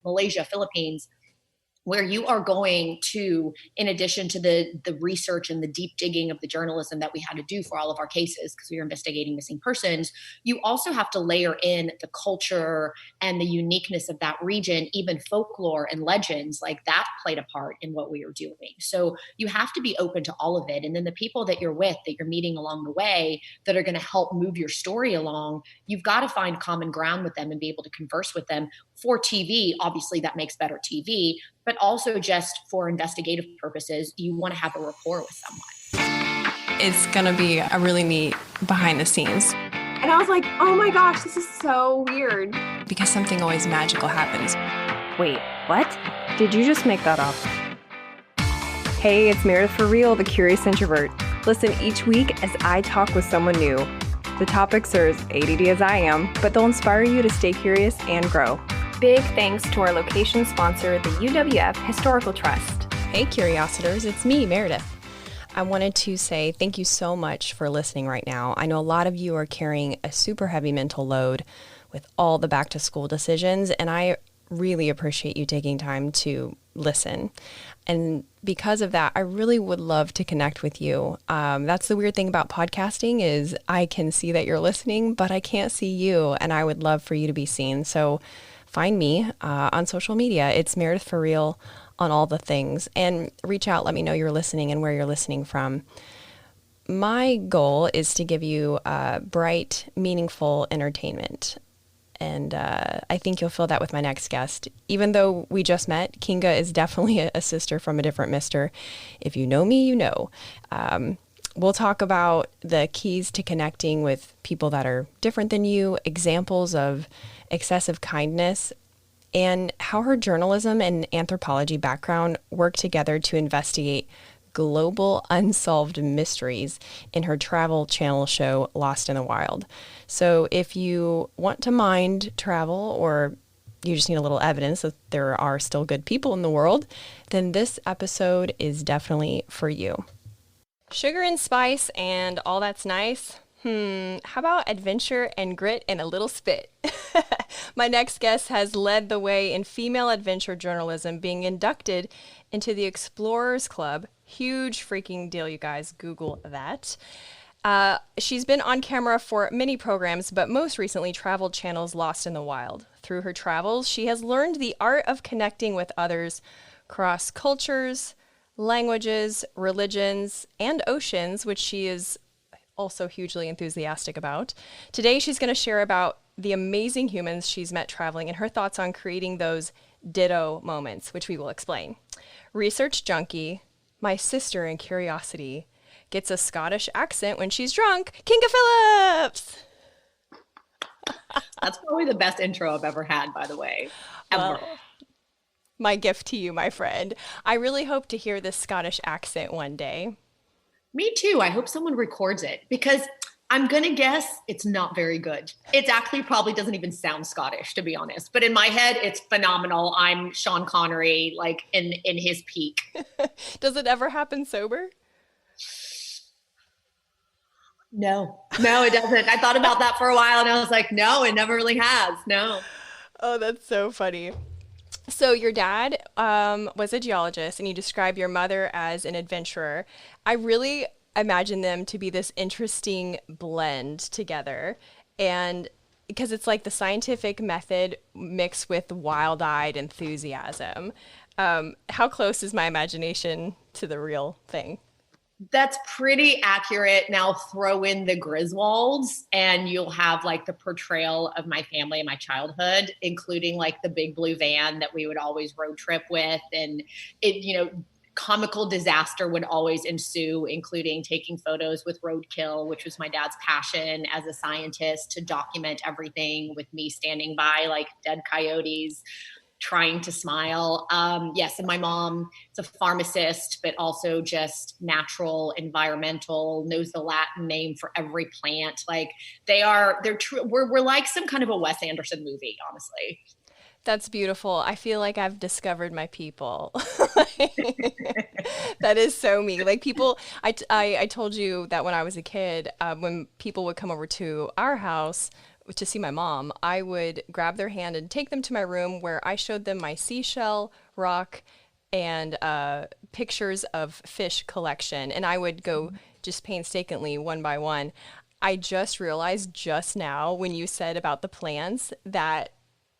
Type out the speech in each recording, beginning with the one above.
Malaysia, Philippines, where you are going to, in addition to the research and the deep digging of the journalism that we had to do for all of our cases, because we were investigating missing persons, you also have to layer in the culture and the uniqueness of that region, even folklore and legends, like that played a part in what we were doing. So you have to be open to all of it. And then the people that you're with, that you're meeting along the way, that are going to help move your story along, you've got to find common ground with them and be able to converse with them. For TV, obviously that makes better TV, but also just for investigative purposes, you want to have a rapport with someone. It's going to be a really neat behind the scenes. And I was like, oh my gosh, this is so weird. Because something always magical happens. Wait, what? Did you just make that up? Hey, it's Meredith for Real, the Curious Introvert. Listen each week as I talk with someone new. The topics are as ADD as I am, but they'll inspire you to stay curious and grow. Big thanks to our location sponsor, the UWF Historical Trust. Hey, Curiositors, it's me, Meredith. I wanted to say thank you so much for listening right now. I know a lot of you are carrying a super heavy mental load with all the back to school decisions, and I really appreciate you taking time to listen. And because of that, I really would love to connect with you. That's the weird thing about podcasting is I can see that you're listening, but I can't see you, and I would love for you to be seen. So find me on social media. It's Meredith for Real on all the things. And reach out, let me know you're listening and where you're listening from. My goal is to give you bright, meaningful entertainment. And I think you'll feel that with my next guest. Even though we just met, Kinga is definitely a sister from a different mister. If you know me, you know. We'll talk about the keys to connecting with people that are different than you, examples of excessive kindness, and how her journalism and anthropology background work together to investigate global unsolved mysteries in her travel channel show, Lost in the Wild. So if you want to mind travel, or you just need a little evidence that there are still good people in the world, then this episode is definitely for you. Sugar and spice and all that's nice. How about adventure and grit and a little spit? My next guest has led the way in female adventure journalism, being inducted into the Explorers Club. Huge freaking deal, you guys. Google that. She's been on camera for many programs, but most recently Travel Channel's Lost in the Wild. Through her travels, she has learned the art of connecting with others across cultures, languages, religions, and oceans, which she is also hugely enthusiastic about. Today, she's going to share about the amazing humans she's met traveling and her thoughts on creating those ditto moments, which we will explain. Research junkie, my sister in curiosity, gets a Scottish accent when she's drunk, Kinga Philipps! That's probably the best intro I've ever had, by the way. Ever. Well, my gift to you, my friend. I really hope to hear this Scottish accent one day. Me too. I hope someone records it, because I'm going to guess it's not very good. It actually probably doesn't even sound Scottish, to be honest. But in my head, it's phenomenal. I'm Sean Connery, like in his peak. Does it ever happen sober? No, it doesn't. I thought about that for a while and I was like, no, it never really has. No. Oh, that's so funny. So your dad was a geologist, and you describe your mother as an adventurer. I really imagine them to be this interesting blend together, and because it's like the scientific method mixed with wild-eyed enthusiasm. How close is my imagination to the real thing? That's pretty accurate. Now throw in the Griswolds and you'll have like the portrayal of my family and my childhood, including like the big blue van that we would always road trip with. And it, comical disaster would always ensue, including taking photos with roadkill, which was my dad's passion as a scientist, to document everything with me standing by like dead coyotes, trying to smile. Yes. And my mom is a pharmacist, but also just natural, environmental, knows the Latin name for every plant. Like we're like some kind of a Wes Anderson movie, honestly. That's beautiful. I feel like I've discovered my people. That is so me. Like people, I told you that when I was a kid, when people would come over to our house, to see my mom, I would grab their hand and take them to my room where I showed them my seashell, rock, and pictures of fish collection. And I would go just painstakingly one by one. I just realized just now when you said about the plants that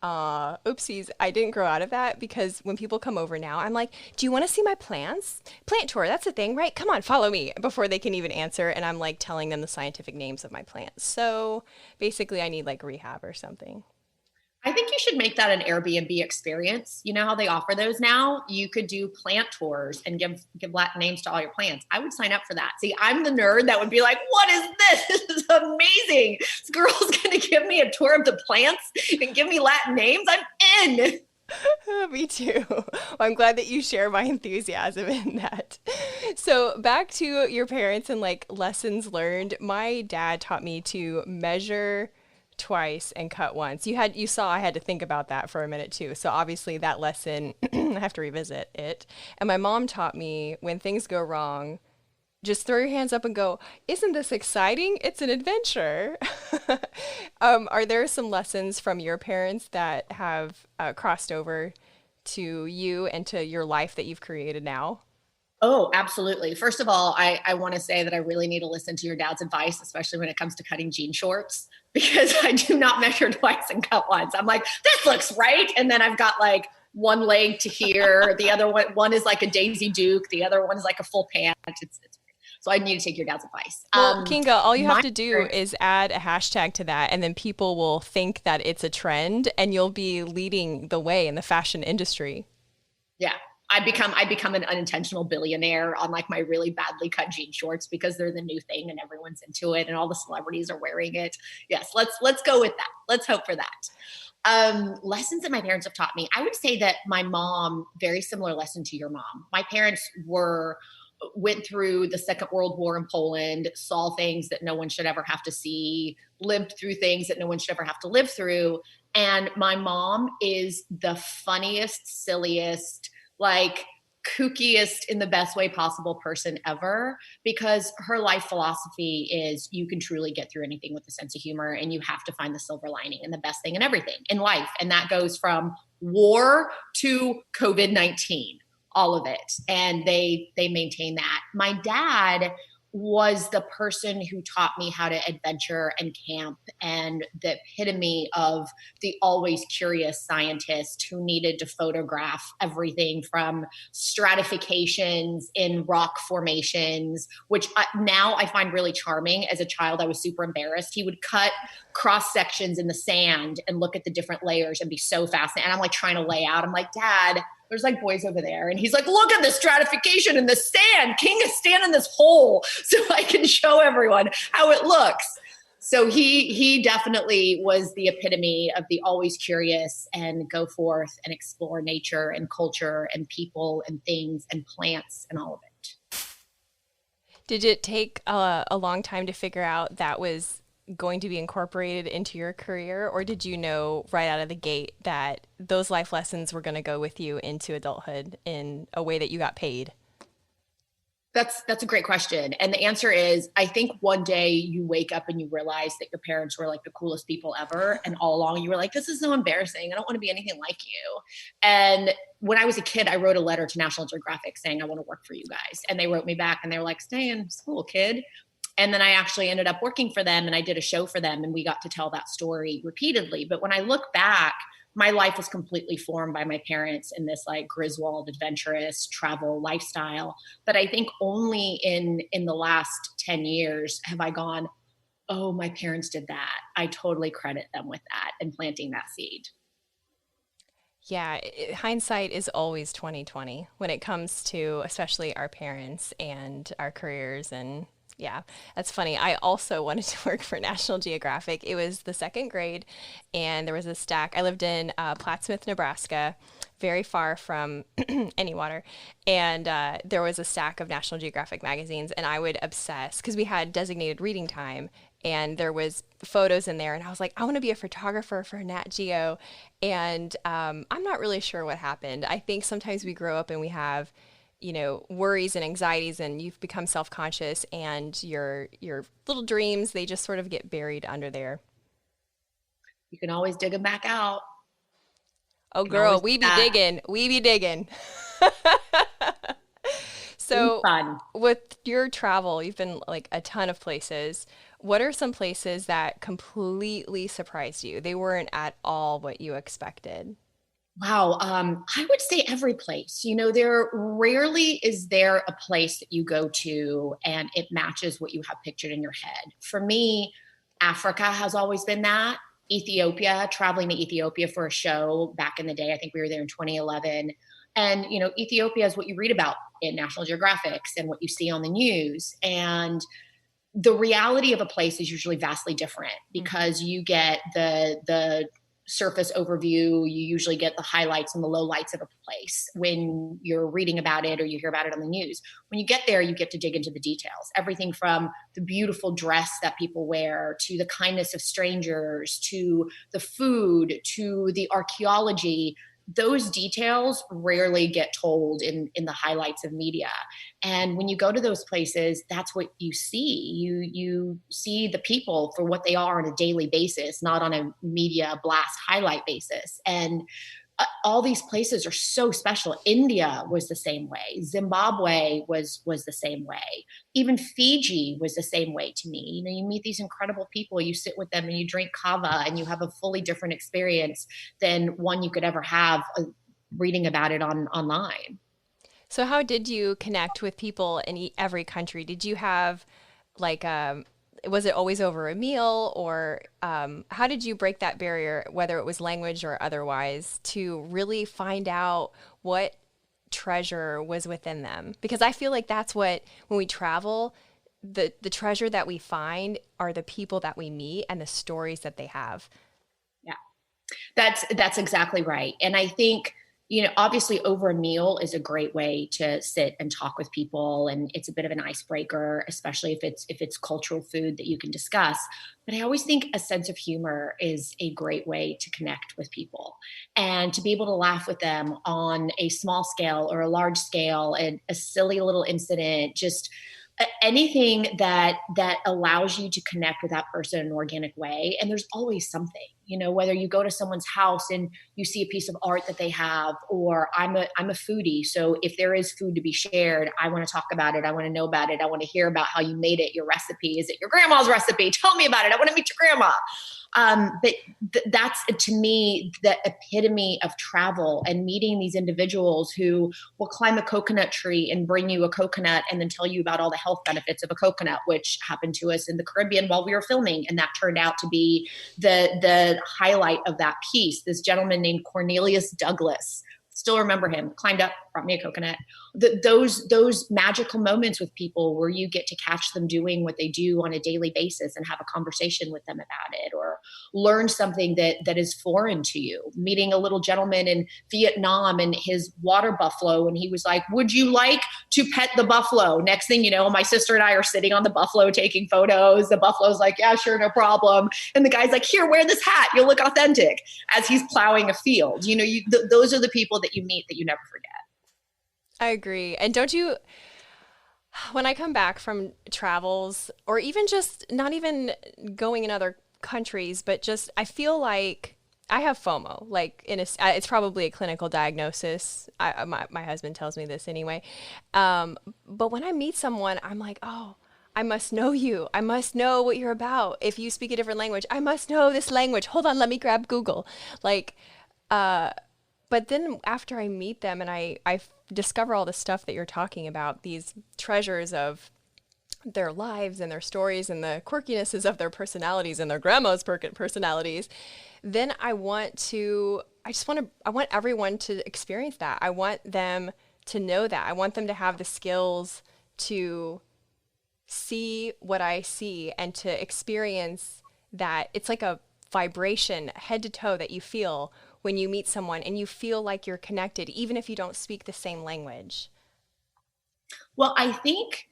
oopsies, I didn't grow out of that, because when people come over now, I'm like, do you want to see my plants? Plant tour, that's a thing, right? Come on, follow me, before they can even answer. And I'm like telling them the scientific names of my plants. So basically I need like rehab or something. I think you should make that an Airbnb experience. You know how they offer those now? You could do plant tours and give Latin names to all your plants. I would sign up for that. See, I'm the nerd that would be like, what is this? This is amazing. This girl's going to give me a tour of the plants and give me Latin names. I'm in. Me too. Well, I'm glad that you share my enthusiasm in that. So back to your parents and like lessons learned. My dad taught me to measure twice and cut once. You saw I had to think about that for a minute too. So obviously that lesson, I have to revisit it. And my mom taught me, when things go wrong, just throw your hands up and go, isn't this exciting? It's an adventure. Are there some lessons from your parents that have crossed over to you and to your life that you've created now? Oh, absolutely. First of all, I want to say that I really need to listen to your dad's advice, especially when it comes to cutting jean shorts, because I do not measure twice and cut once. I'm like, this looks right. And then I've got like one leg to here. The other one is like a Daisy Duke. The other one is like a full pant. So I need to take your dad's advice. Well, Kinga, all you have to do is add a hashtag to that, and then people will think that it's a trend, and you'll be leading the way in the fashion industry. Yeah. I become an unintentional billionaire on like my really badly cut jean shorts because they're the new thing and everyone's into it and all the celebrities are wearing it. Yes, let's go with that. Let's hope for that. Lessons that my parents have taught me. I would say that my mom, very similar lesson to your mom. My parents went through the Second World War in Poland, saw things that no one should ever have to see, lived through things that no one should ever have to live through. And my mom is the funniest, silliest, like kookiest in the best way possible person ever, because her life philosophy is you can truly get through anything with a sense of humor, and you have to find the silver lining and the best thing in everything in life. And that goes from war to COVID-19, all of it. And they maintain that. My dad was the person who taught me how to adventure and camp, and the epitome of the always curious scientist who needed to photograph everything from stratifications in rock formations, which now I find really charming. As a child, I was super embarrassed. He would cut cross sections in the sand and look at the different layers and be so fascinated. And I'm like trying to lay out. I'm like, Dad, there's like boys over there. And he's like, look at the stratification in the sand. Kinga, stand in this hole so I can show everyone how it looks. So he definitely was the epitome of the always curious and go forth and explore nature and culture and people and things and plants and all of it. Did it take a long time to figure out that was going to be incorporated into your career, or did you know right out of the gate that those life lessons were going to go with you into adulthood in a way that you got paid? That's a great question. And the answer is, I think one day you wake up and you realize that your parents were like the coolest people ever. And all along you were like, this is so embarrassing. I don't want to be anything like you. And when I was a kid, I wrote a letter to National Geographic saying, I want to work for you guys. And they wrote me back and they were like, stay in school, kid. And then I actually ended up working for them, and I did a show for them, and we got to tell that story repeatedly. But when I look back, my life was completely formed by my parents in this like Griswold adventurous travel lifestyle. But I think only in the last 10 years have I gone, oh, my parents did that. I totally credit them with that and planting that seed. Yeah, hindsight is always 2020 when it comes to especially our parents and our careers. And yeah, that's funny. I also wanted to work for National Geographic. It was the second grade, and there was a stack. I lived in Plattsmouth, Nebraska, very far from any water. And there was a stack of National Geographic magazines, and I would obsess because we had designated reading time, and there was photos in there. And I was like, I want to be a photographer for Nat Geo. And I'm not really sure what happened. I think sometimes we grow up and we have worries and anxieties, and you've become self-conscious, and your little dreams, they just sort of get buried under there. You can always dig them back out. Oh, girl, we be digging. We be digging. So fun. With your travel, you've been like a ton of places. What are some places that completely surprised you? They weren't at all what you expected. Wow. I would say every place. There rarely is there a place that you go to and it matches what you have pictured in your head. For me, Africa has always been that. Ethiopia, traveling to Ethiopia for a show back in the day. I think we were there in 2011. And, Ethiopia is what you read about in National Geographics and what you see on the news. And the reality of a place is usually vastly different because you get the surface overview. You usually get the highlights and the lowlights of a place when you're reading about it or you hear about it on the news. When you get there, you get to dig into the details. Everything from the beautiful dress that people wear to the kindness of strangers to the food to the archaeology. Those details rarely get told in the highlights of media. And when you go to those places, that's what you see. You see the people for what they are on a daily basis, not on a media blast highlight basis. And all these places are so special. India was the same way. Zimbabwe was the same way. Even Fiji was the same way to me. You meet these incredible people, you sit with them and you drink kava and you have a fully different experience than one you could ever have reading about it online. So how did you connect with people in every country? Did you have like was it always over a meal or how did you break that barrier, whether it was language or otherwise, to really find out what treasure was within them? Because I feel like that's what, when we travel, the treasure that we find are the people that we meet and the stories that they have. Yeah, that's exactly right. And I think, obviously over a meal is a great way to sit and talk with people. And it's a bit of an icebreaker, especially if it's cultural food that you can discuss. But I always think a sense of humor is a great way to connect with people and to be able to laugh with them on a small scale or a large scale and a silly little incident, just anything that allows you to connect with that person in an organic way. And there's always something, whether you go to someone's house and you see a piece of art that they have, or I'm a foodie. So if there is food to be shared, I want to talk about it. I want to know about it. I want to hear about how you made it, your recipe. Is it your grandma's recipe? Tell me about it. I want to meet your grandma. But that's, to me, the epitome of travel and meeting these individuals who will climb a coconut tree and bring you a coconut and then tell you about all the health benefits of a coconut, which happened to us in the Caribbean while we were filming. And that turned out to be the highlight of that piece. This gentleman named Cornelius Douglas, still remember him, climbed up, brought me a coconut. Those magical moments with people where you get to catch them doing what they do on a daily basis and have a conversation with them about it, or learn something that is foreign to you. Meeting a little gentleman in Vietnam and his water buffalo, and he was like, "Would you like to pet the buffalo?" Next thing you know, my sister and I are sitting on the buffalo taking photos. The buffalo's like, "Yeah, sure, no problem." And the guy's like, "Here, wear this hat. You'll look authentic," as he's plowing a field. Those are the people that you meet that you never forget. I agree. And don't you, when I come back from travels, or even just not even going in other countries, but just, I feel like I have FOMO, like it's probably a clinical diagnosis. My husband tells me this anyway. But when I meet someone, I'm like, oh, I must know you. I must know what you're about. If you speak a different language, I must know this language. Hold on, let me grab Google. But then after I meet them and I discover all the stuff that you're talking about, these treasures of their lives and their stories and the quirkinesses of their personalities and their grandma's personalities, then I want everyone to experience that. I want them to know that. I want them to have the skills to see what I see and to experience that. It's like a vibration head to toe that you feel when you meet someone and you feel like you're connected, even if you don't speak the same language. Well, I think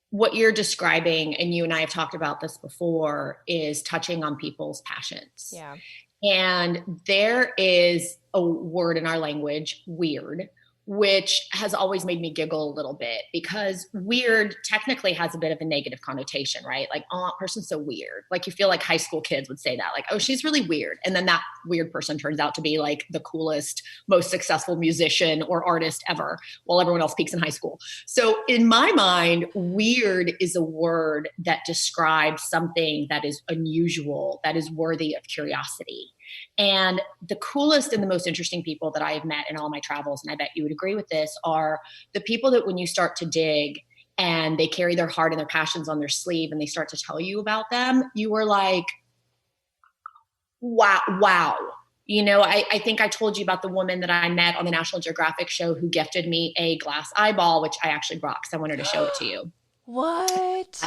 what you're describing, and you and I have talked about this before, is touching on people's passions. Yeah. And there is a word in our language, weird, which has always made me giggle a little bit because weird technically has a bit of a negative connotation, right? Like, oh, that person's so weird. Like you feel like high school kids would say that, like, oh, she's really weird. And then that weird person turns out to be like the coolest, most successful musician or artist ever while everyone else peaks in high school. So in my mind, weird is a word that describes something that is unusual, that is worthy of curiosity. And the coolest and the most interesting people that I have met in all my travels, and I bet you would agree with this, are the people that when you start to dig and they carry their heart and their passions on their sleeve and they start to tell you about them, you are like, wow. You know, I think I told you about the woman that I met on the National Geographic show who gifted me a glass eyeball, which I actually brought because I wanted to show it to you. What?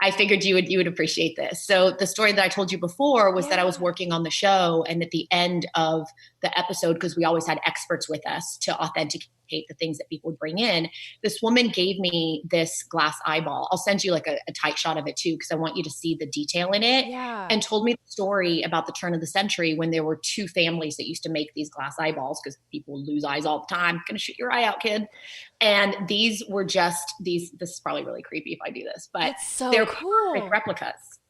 I figured you would appreciate this. So the story that I told you before was that I was working on the show, and at the end of the episode, because we always had experts with us to authenticate the things that people would bring in, this woman gave me this glass eyeball. I'll send you like a tight shot of it too, because I want you to see the detail in it. Yeah. And told me the story about the turn of the century when there were two families that used to make these glass eyeballs because people lose eyes all the time. Gonna shoot your eye out, kid. And these were just this is probably really creepy if I do this, but they're cool replicas.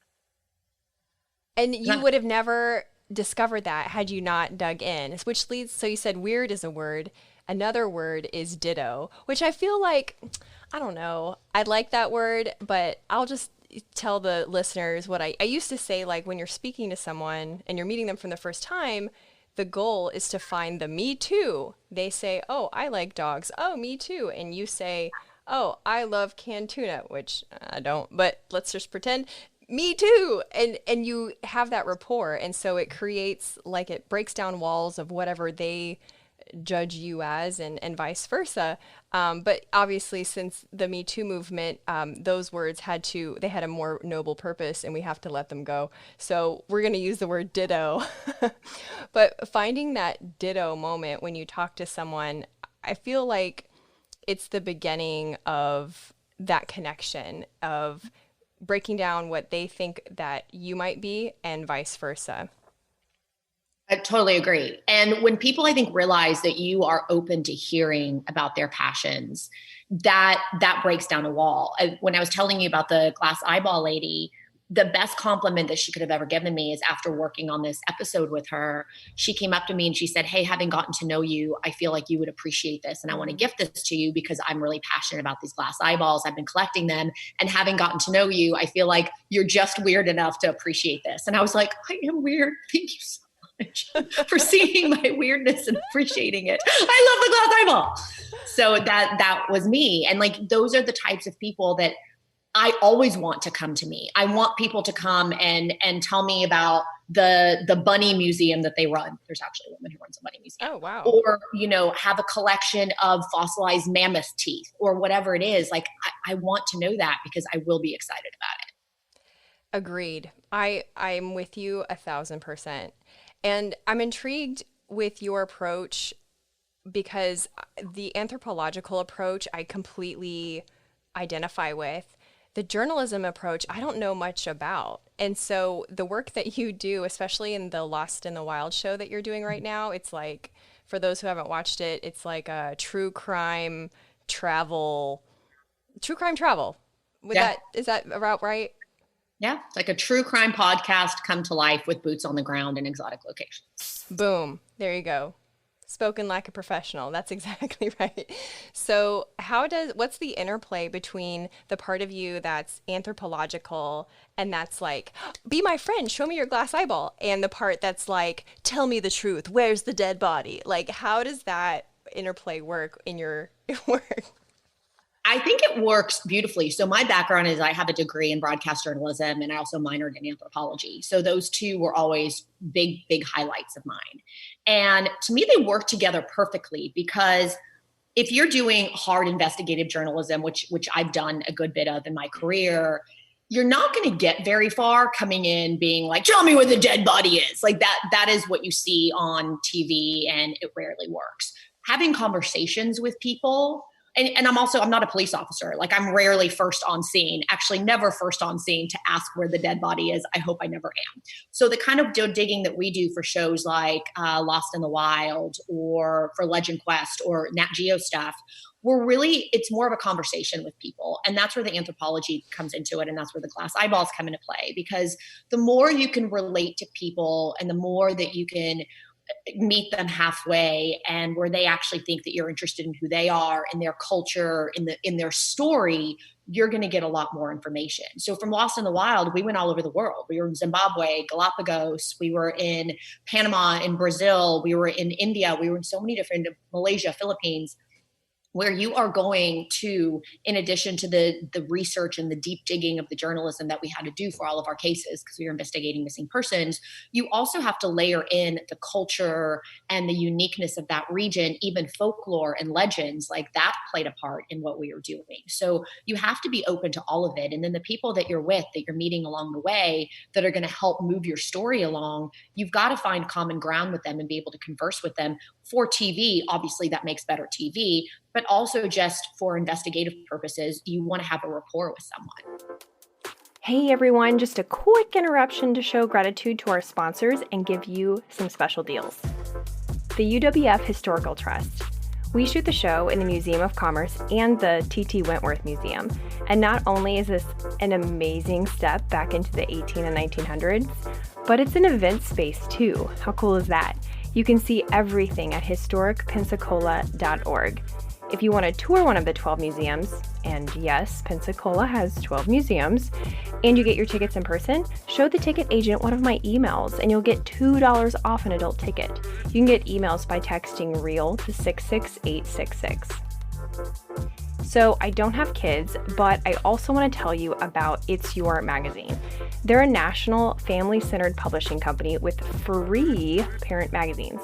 And you would have never discovered that had you not dug in, which leads, so you said weird is a word. Another word is ditto, which I feel like, I don't know, I like that word, but I'll just tell the listeners what I used to say, like when you're speaking to someone and you're meeting them for the first time, the goal is to find the me too. They say, oh, I like dogs. Oh, me too. And you say, oh, I love canned tuna, which I don't, but let's just pretend me too. And you have that rapport. And so it creates, like, it breaks down walls of whatever they judge you as, and vice versa. But obviously, since the Me Too movement, those words had a more noble purpose, and we have to let them go. So we're going to use the word ditto. But finding that ditto moment when you talk to someone, I feel like it's the beginning of that connection, of breaking down what they think that you might be and vice versa. I totally agree. And when people, I think, realize that you are open to hearing about their passions, that breaks down a wall. When I was telling you about the glass eyeball lady, the best compliment that she could have ever given me is after working on this episode with her, she came up to me and she said, hey, having gotten to know you, I feel like you would appreciate this. And I want to gift this to you because I'm really passionate about these glass eyeballs. I've been collecting them. And having gotten to know you, I feel like you're just weird enough to appreciate this. And I was like, I am weird. Thank you so much for seeing my weirdness and appreciating it. I love the glass eyeball. So that was me. And like, those are the types of people that I always want to come to me. I want people to come and tell me about the bunny museum that they run. There's actually a woman who runs a bunny museum. Oh, wow. Or, have a collection of fossilized mammoth teeth or whatever it is. Like, I want to know that because I will be excited about it. Agreed. I'm with you 1,000%. And I'm intrigued with your approach because the anthropological approach I completely identify with. The journalism approach, I don't know much about. And so the work that you do, especially in the Lost in the Wild show that you're doing right now, it's like, for those who haven't watched it, it's like a true crime travel. Is that about right? Yeah, it's like a true crime podcast come to life with boots on the ground in exotic locations. Boom. There you go. Spoken like a professional. That's exactly right. So what's the interplay between the part of you that's anthropological and that's like, be my friend, show me your glass eyeball, and the part that's like, tell me the truth, where's the dead body? Like, how does that interplay work in your work? I think it works beautifully. So my background is I have a degree in broadcast journalism and I also minored in anthropology. So those two were always big, big highlights of mine. And to me, they work together perfectly because if you're doing hard investigative journalism, which I've done a good bit of in my career, you're not going to get very far coming in being like, tell me where the dead body is. Like that is what you see on TV and it rarely works. Having conversations with people and I'm not a police officer. Like, I'm rarely first on scene, actually never first on scene to ask where the dead body is. I hope I never am. So the kind of digging that we do for shows like Lost in the Wild or for Legend Quest or Nat Geo stuff, it's more of a conversation with people. And that's where the anthropology comes into it. And that's where the glass eyeballs come into play, because the more you can relate to people and the more that you can meet them halfway and where they actually think that you're interested in who they are, in their culture, in their story, you're going to get a lot more information. So from Lost in the Wild, we went all over the world. We were in Zimbabwe, Galapagos, we were in Panama, in Brazil, we were in India, we were in so many different, Malaysia, Philippines, where you are going to, in addition to the research and the deep digging of the journalism that we had to do for all of our cases, because we were investigating missing persons, you also have to layer in the culture and the uniqueness of that region, even folklore and legends, like that played a part in what we were doing. So you have to be open to all of it. And then the people that you're with, that you're meeting along the way, that are going to help move your story along, you've got to find common ground with them and be able to converse with them. For TV, obviously that makes better TV, but also just for investigative purposes, you want to have a rapport with someone. Hey everyone, just a quick interruption to show gratitude to our sponsors and give you some special deals. The UWF Historical Trust. We shoot the show in the Museum of Commerce and the T.T. Wentworth Museum. And not only is this an amazing step back into the 18 and 1900s, but it's an event space too. How cool is that? You can see everything at historicpensacola.org. If you want to tour one of the 12 museums, and yes, Pensacola has 12 museums, and you get your tickets in person, show the ticket agent one of my emails and you'll get $2 off an adult ticket. You can get emails by texting REAL to 66866. So I don't have kids, but I also want to tell you about It's Your Magazine. They're a national family-centered publishing company with free parent magazines.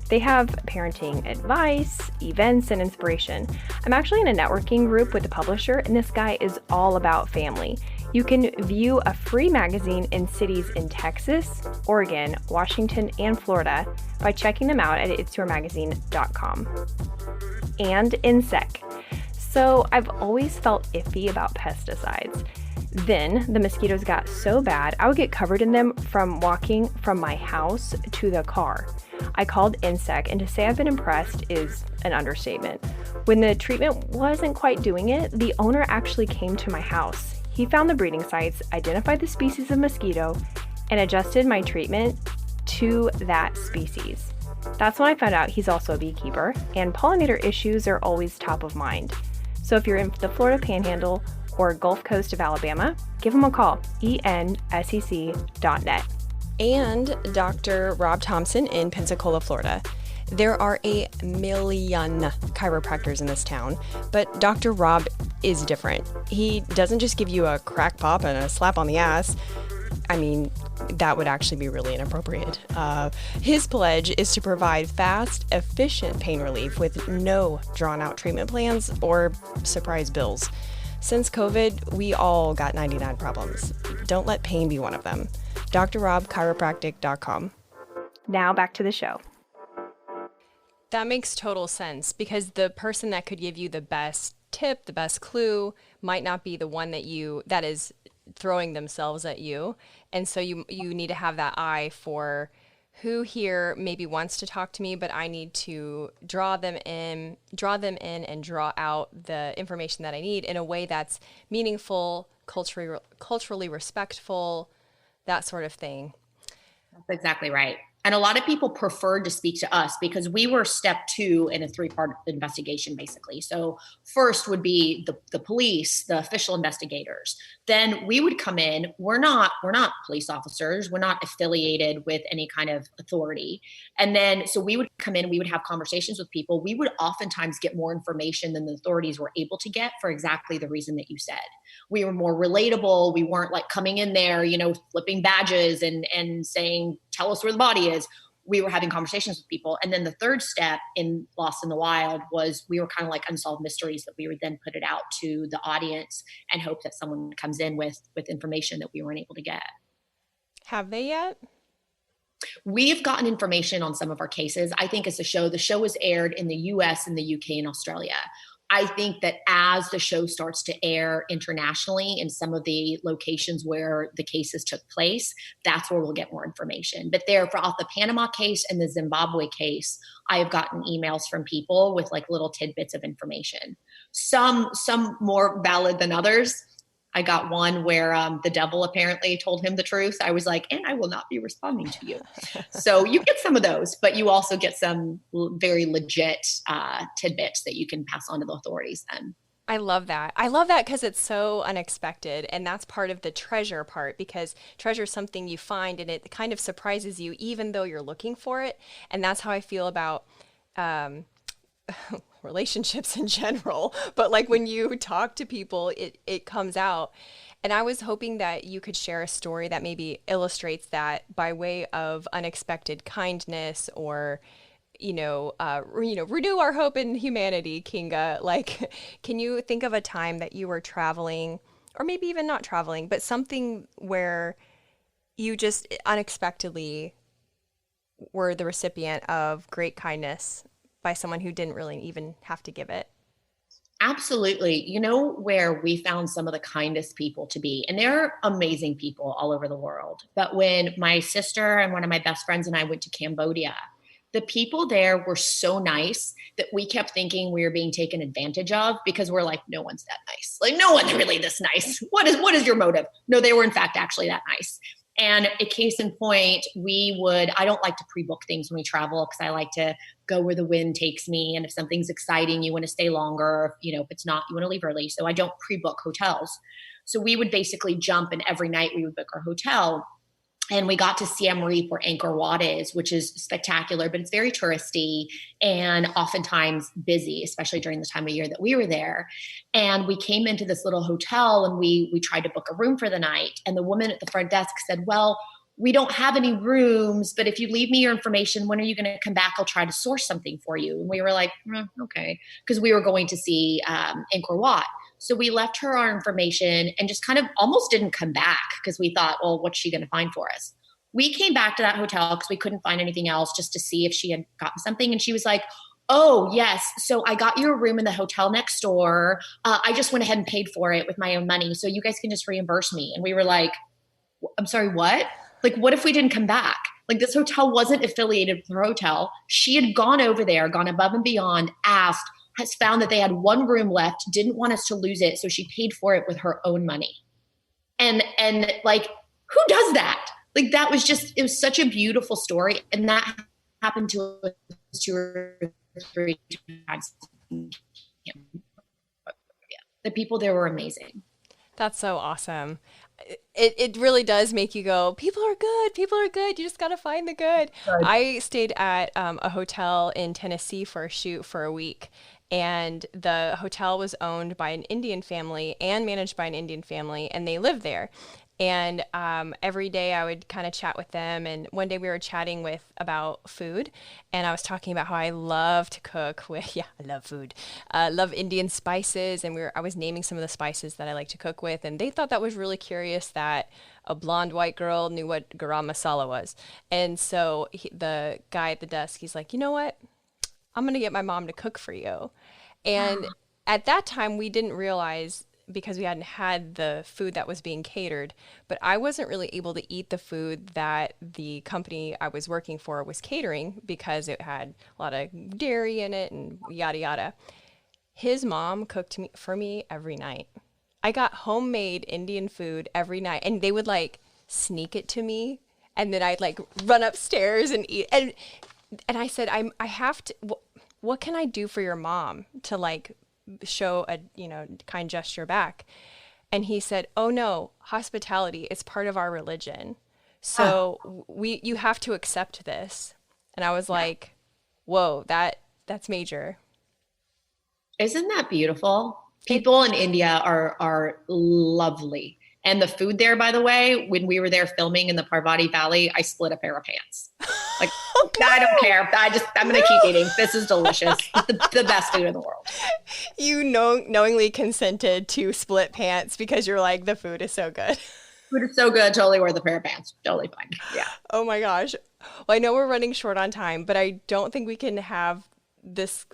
They have parenting advice, events, and inspiration. I'm actually in a networking group with the publisher, and this guy is all about family. You can view a free magazine in cities in Texas, Oregon, Washington, and Florida by checking them out at itsyourmagazine.com. And INSEC. So I've always felt iffy about pesticides. Then the mosquitoes got so bad, I would get covered in them from walking from my house to the car. I called INSEC, and to say I've been impressed is an understatement. When the treatment wasn't quite doing it, the owner actually came to my house. He found the breeding sites, identified the species of mosquito, and adjusted my treatment to that species. That's when I found out he's also a beekeeper, and pollinator issues are always top of mind. So if you're in the Florida Panhandle or Gulf Coast of Alabama, give him a call, ensec.net. And Dr. Rob Thompson in Pensacola, Florida. There are a million chiropractors in this town, but Dr. Rob is different. He doesn't just give you a crack pop and a slap on the ass. I mean, that would actually be really inappropriate. His pledge is to provide fast, efficient pain relief with no drawn-out treatment plans or surprise bills. Since COVID, we all got 99 problems. Don't let pain be one of them. drrobchiropractic.com. Now back to the show. That makes total sense, because the person that could give you the best tip, the best clue, might not be the one that is throwing themselves at you. And so you need to have that eye for who here maybe wants to talk to me, but I need to draw them in and draw out the information that I need in a way that's meaningful, culturally respectful, that sort of thing. That's exactly right. And a lot of people preferred to speak to us because we were step 2 in a 3-part investigation, basically. So first would be the police, the official investigators. Then we would come in. We're not police officers. We're not affiliated with any kind of authority. And then, so we would come in, we would have conversations with people. We would oftentimes get more information than the authorities were able to get for exactly the reason that you said. We were more relatable. We weren't like coming in there, flipping badges and saying, tell us where the body is. We were having conversations with people. And then the third step in Lost in the Wild was we were kind of like unsolved mysteries that we would then put it out to the audience and hope that someone comes in with information that we weren't able to get. Have they yet? We've gotten information on some of our cases. I think the show was aired in the US and the UK and Australia. I think that as the show starts to air internationally in some of the locations where the cases took place, that's where we'll get more information. But there, for off the Panama case and the Zimbabwe case, I have gotten emails from people with like little tidbits of information. Some more valid than others. I got one where the devil apparently told him the truth. I was like, and I will not be responding to you. So you get some of those, but you also get some very legit tidbits that you can pass on to the authorities then. I love that. I love that because it's so unexpected. And that's part of the treasure part, because treasure is something you find and it kind of surprises you even though you're looking for it. And that's how I feel about relationships in general, but like when you talk to people, it comes out. And I was hoping that you could share a story that maybe illustrates that by way of unexpected kindness or, renew our hope in humanity, Kinga. Like, can you think of a time that you were traveling, or maybe even not traveling, but something where you just unexpectedly were the recipient of great kindness by someone who didn't really even have to give it? Absolutely. You know where we found some of the kindest people to be, and they're amazing people all over the world. But when my sister and one of my best friends and I went to Cambodia, the people there were so nice that we kept thinking we were being taken advantage of, because we're like, no one's that nice. Like, no one's really this nice. What is your motive? No, they were in fact actually that nice. And a case in point, I don't like to pre-book things when we travel, because I like to go where the wind takes me. And if something's exciting, you want to stay longer. If it's not, you want to leave early. So I don't pre-book hotels. So we would basically jump, and every night we would book our hotel. And we got to Siem Reap, where Angkor Wat is, which is spectacular, but it's very touristy and oftentimes busy, especially during the time of year that we were there. And we came into this little hotel, and we tried to book a room for the night. And the woman at the front desk said, well, we don't have any rooms, but if you leave me your information, when are you going to come back? I'll try to source something for you. And we were like, okay, because we were going to see Angkor Wat. So we left her our information and just kind of almost didn't come back, because we thought, well, what's she going to find for us? We came back to that hotel because we couldn't find anything else, just to see if she had gotten something. And she was like, oh, yes. So I got you a room in the hotel next door. I just went ahead and paid for it with my own money. So you guys can just reimburse me. And we were like, I'm sorry, what? Like, what if we didn't come back? Like, this hotel wasn't affiliated with her hotel. She had gone over there, gone above and beyond, asked, has found that they had one room left, didn't want us to lose it. So she paid for it with her own money. And like, who does that? Like, that was just, it was such a beautiful story. And that happened to us 2 or 3 times. The people there were amazing. That's so awesome. It really does make you go, people are good. People are good. You just got to find the good. Right. I stayed at a hotel in Tennessee for a shoot for a week. And the hotel was owned by an Indian family and managed by an Indian family, and they lived there. And every day I would kind of chat with them. And one day we were chatting about food, and I was talking about how I love to cook with, I love food, love Indian spices. And I was naming some of the spices that I like to cook with. And they thought that was really curious that a blonde white girl knew what garam masala was. And so the guy at the desk, he's like, you know what? I'm going to get my mom to cook for you. And at that time, we didn't realize, because we hadn't had the food that was being catered, but I wasn't really able to eat the food that the company I was working for was catering, because it had a lot of dairy in it and yada, yada. His mom cooked for me every night. I got homemade Indian food every night, and they would like sneak it to me, and then I'd like run upstairs and eat. And I said, I have to, what can I do for your mom to like show a, kind gesture back? And he said, oh no, hospitality is part of our religion. So you have to accept this. And I was like, whoa, that's major. Isn't that beautiful? People in India are lovely. And the food there, by the way, when we were there filming in the Parvati Valley, I split a pair of pants. Like, no. I don't care. I'm going to keep eating. This is delicious. The best food in the world. You knowingly consented to split pants because you're like, the food is so good. Food is so good. Totally worth a pair of pants. Totally fine. Yeah. Oh my gosh. Well, I know we're running short on time, but I don't think we can have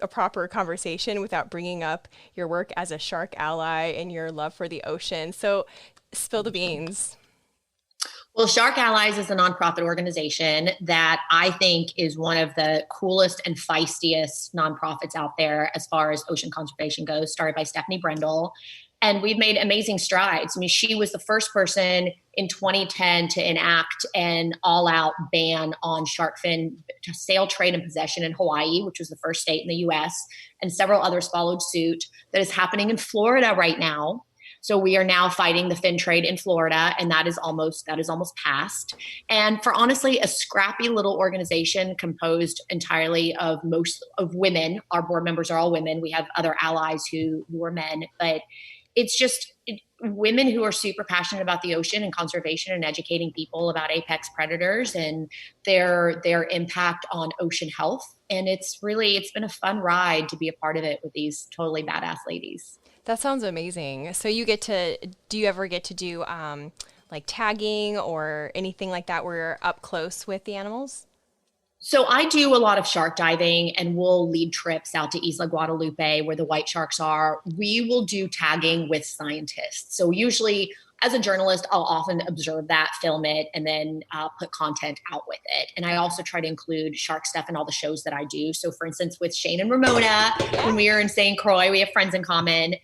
a proper conversation without bringing up your work as a shark ally and your love for the ocean. So spill the beans. Well, Shark Allies is a nonprofit organization that I think is one of the coolest and feistiest nonprofits out there as far as ocean conservation goes, started by Stephanie Brendel. And we've made amazing strides. I mean, she was the first person in 2010 to enact an all-out ban on shark fin sale, trade, and possession in Hawaii, which was the first state in the U.S., and several others followed suit. That is happening in Florida right now. So we are now fighting the fin trade in Florida, and that is almost passed. And for honestly, a scrappy little organization composed entirely of women. Our board members are all women. We have other allies who are men, but it's just women who are super passionate about the ocean and conservation and educating people about apex predators and their impact on ocean health. And it's been a fun ride to be a part of it with these totally badass ladies. That sounds amazing. So do you ever get to do like tagging or anything like that where you're up close with the animals? So I do a lot of shark diving, and we'll lead trips out to Isla Guadalupe where the white sharks are. We will do tagging with scientists. So usually as a journalist, I'll often observe that, film it, and then put content out with it. And I also try to include shark stuff in all the shows that I do. So for instance, with Shane and Ramona, when we were in St. Croix, we have friends in common.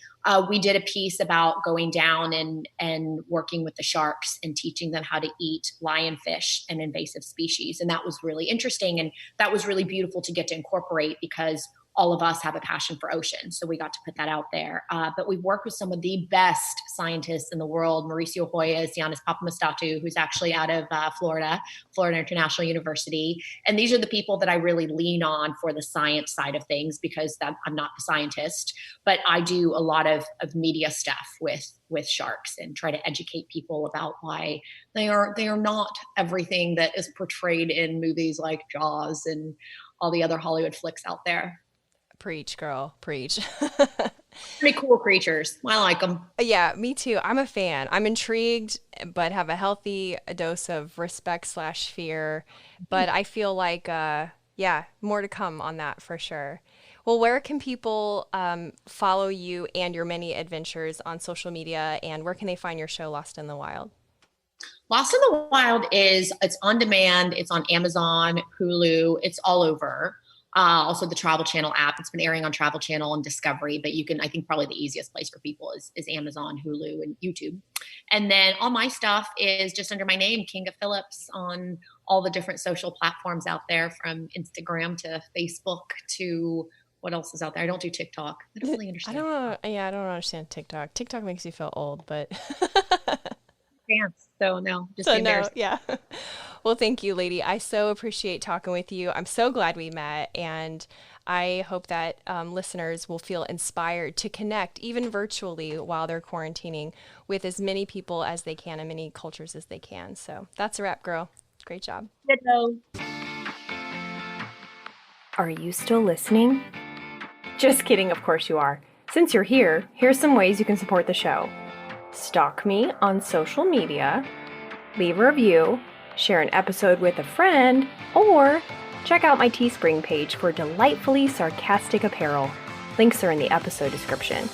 We did a piece about going down and working with the sharks and teaching them how to eat lionfish, an invasive species. And that was really interesting. And that was really beautiful to get to incorporate because all of us have a passion for ocean. So we got to put that out there. But we've worked with some of the best scientists in the world, Mauricio Hoyos, Giannis Papamastatu, who's actually out of Florida International University. And these are the people that I really lean on for the science side of things because I'm not the scientist, but I do a lot of media stuff with sharks and try to educate people about why they are not everything that is portrayed in movies like Jaws and all the other Hollywood flicks out there. Preach, girl, preach. Pretty cool creatures. I like them. Yeah, me too. I'm a fan. I'm intrigued, but have a healthy dose of respect/fear. But I feel like, more to come on that for sure. Well, where can people follow you and your many adventures on social media, and where can they find your show Lost in the Wild? Lost in the Wild it's on demand. It's on Amazon, Hulu. It's all over. Also the Travel Channel app. It's been airing on Travel Channel and Discovery, but I think probably the easiest place for people is Amazon, Hulu, and YouTube. And then all my stuff is just under my name, Kinga Philipps, on all the different social platforms out there, from Instagram to Facebook to what else is out there. I don't do TikTok. I don't really understand. I don't understand TikTok. TikTok makes you feel old, but dance. So no, just so no, yeah. Well, thank you, lady. I so appreciate talking with you. I'm so glad we met, and I hope that listeners will feel inspired to connect, even virtually, while they're quarantining, with as many people as they can and many cultures as they can. So that's a wrap, girl. Great job. Hello. Are you still listening? Just kidding, of course you are. Since you're here, here's some ways you can support the show. Stalk me on social media, leave a review, share an episode with a friend, or check out my Teespring page for delightfully sarcastic apparel. Links are in the episode description.